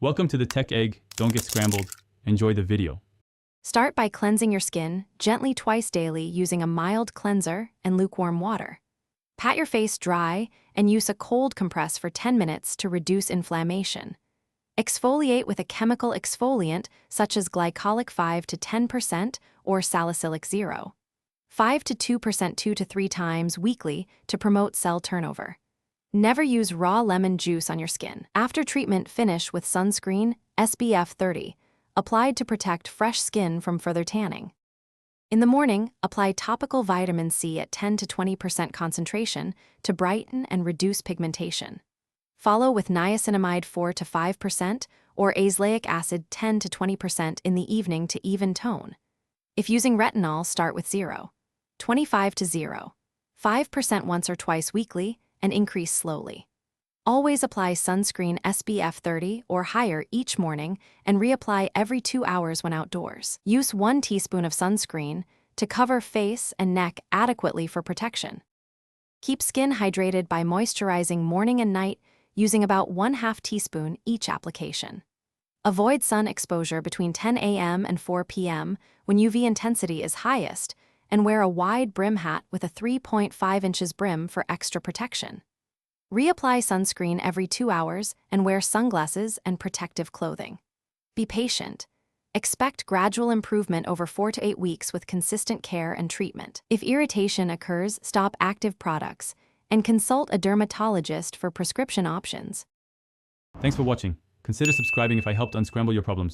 Welcome to the Tech Egg. Don't get scrambled. Enjoy the video. Start by cleansing your skin gently twice daily using a mild cleanser and lukewarm water. Pat your face dry and use a cold compress for 10 minutes to reduce inflammation. Exfoliate with a chemical exfoliant such as glycolic 5 to 10% or salicylic 0. 5 to 2% 2 to 3 times weekly to promote cell turnover. Never use raw lemon juice on your skin. After treatment, finish with sunscreen SPF 30, applied to protect fresh skin from further tanning. In the morning, apply topical vitamin C at 10 to 20% concentration to brighten and reduce pigmentation. Follow with niacinamide 4 to 5% or azelaic acid 10 to 20% in the evening to even tone. If using retinol, start with 0, 25 to 0, 5% once or twice weekly, and increase slowly. Always apply sunscreen SPF 30 or higher each morning and reapply every 2 hours when outdoors. Use 1 teaspoon of sunscreen to cover face and neck adequately for protection. Keep skin hydrated by moisturizing morning and night using about 1/2 teaspoon each application. Avoid sun exposure between 10 a.m. and 4 p.m. when UV intensity is highest, and wear a wide brim hat with a 3.5 inches brim for extra protection. Reapply sunscreen every 2 hours and wear sunglasses and protective clothing. Be patient. Expect gradual improvement over 4 to 8 weeks with consistent care and treatment. If irritation occurs, stop active products and consult a dermatologist for prescription options. Thanks for watching. Consider subscribing if I helped unscramble your problems.